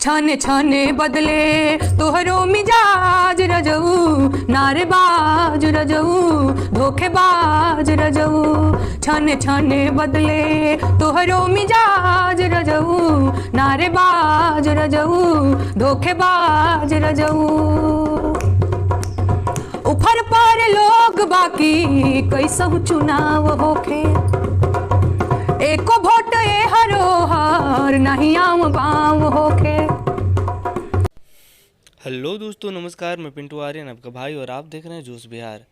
छाने छाने बदले तोहरो मिजाज रजऊ, नारेबाज रजऊ, धोखेबाज रजऊ। छाने छाने बदले तोहरो मिजाज रजऊ, नारेबाज रजऊ, धोखेबाज रजऊ। उफर पर लोग बाकी कैसहु चुनाव होखे, एको वोट ए हरोहर नहीं आम बाम होखे। हेलो दोस्तों, नमस्कार। मैं पिंटू आर्यन, आपका भाई, और आप देख रहे हैं जोश बिहार।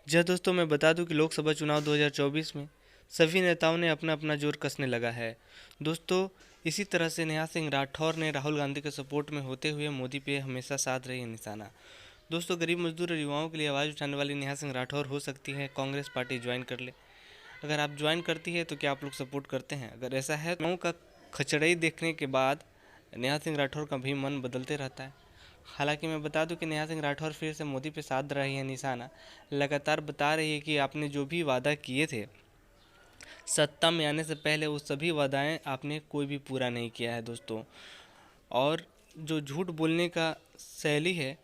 जी दोस्तों, मैं बता दूं कि लोकसभा चुनाव 2024 में सभी नेताओं ने अपना अपना जोर कसने लगा है। दोस्तों, इसी तरह से नेहा सिंह राठौर ने राहुल गांधी के सपोर्ट में होते हुए मोदी पे हमेशा साध रही है निशाना। दोस्तों, गरीब मजदूर और युवाओं के लिए आवाज़ उठाने वाली नेहा सिंह राठौर हो सकती है कांग्रेस पार्टी ज्वाइन कर ले। अगर आप ज्वाइन करती है तो क्या आप लोग सपोर्ट करते हैं? अगर ऐसा है तो का खचड़ई देखने के बाद नेहा सिंह राठौर का भी मन बदलते रहता है। हालांकि मैं बता दूं कि नेहा सिंह राठौर फिर से मोदी पे साध रही है निशाना। लगातार बता रही है कि आपने जो भी वादा किए थे सत्ता में आने से पहले, वो सभी वादाएं आपने कोई भी पूरा नहीं किया है दोस्तों। और जो झूठ बोलने का शैली है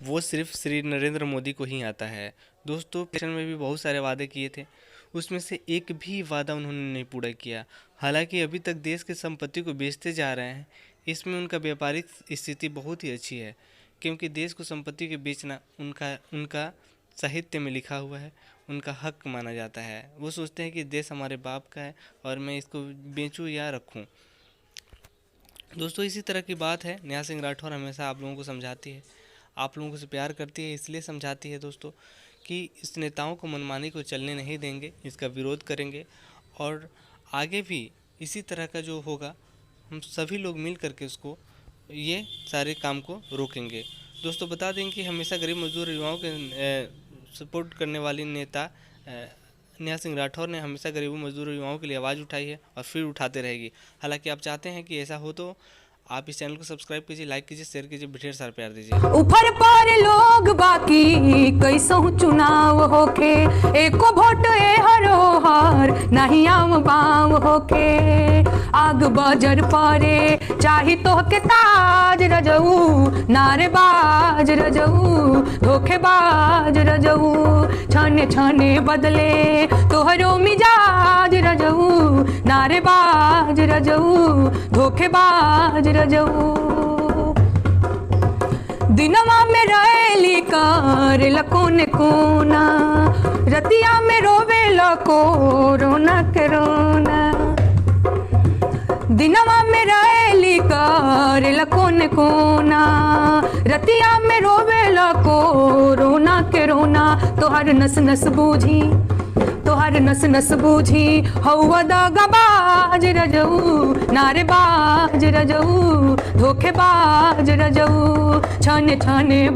वो सिर्फ श्री नरेंद्र मोदी को ही आता है। दोस्तों, इलेक्शन में भी बहुत सारे वादे किए थे, उसमें से एक भी वादा उन्होंने नहीं पूरा किया। हालांकि अभी तक देश की संपत्ति को बेचते जा रहे हैं। इसमें उनका व्यापारिक स्थिति बहुत ही अच्छी है, क्योंकि देश को संपत्ति के बेचना उनका साहित्य में लिखा हुआ है, उनका हक माना जाता है। वो सोचते हैं कि देश हमारे बाप का है और मैं इसको बेचूं या रखूं। दोस्तों, इसी तरह की बात है। नेहा सिंह राठौर हमेशा आप लोगों को समझाती है, आप लोगों से प्यार करती है, इसलिए समझाती है दोस्तों कि इस नेताओं को मनमानी को चलने नहीं देंगे, इसका विरोध करेंगे और आगे भी इसी तरह का जो होगा हम सभी लोग मिल करके उसको ये सारे काम को रोकेंगे। दोस्तों, बता दें कि हमेशा गरीब मजदूर युवाओं के सपोर्ट करने वाली नेता नेहा सिंह राठौर ने हमेशा गरीबों मजदूर युवाओं के लिए आवाज़ उठाई है और फिर उठाते रहेगी। हालांकि आप चाहते हैं कि ऐसा हो तो आप इस चैनल को सब्सक्राइब कीजिए, लाइक कीजिए, शेयर कीजिए, ढेर सारा प्यार दीजिए। उफर पर लोग बाकी कैसहु चुनाव होखे, एको वोट ए हरोहर नहीं आम बाम होखे। आग बजर परे चाही तोहके ताज रजऊ, नारेबाज रजऊ, धोखेबाज रजऊ। छाने छाने बदले तोहरो मिजाज रजऊ, नारेबाज रजऊ, धोखेबाज रजऊ। दिनवा में रैली कर लकोने कोना, रतिया में रोवे लको रोना के रोना। दिनवा में रैली कर लकोने कोना, रतिया में रोवे लको रोना के रोना। तोहर नस नस बूझी, तोहर नस नस बूझी, हौवा दगाबाज रजऊ, नारेबाज रजऊ, धोखेबाज रजऊ। छाने छाने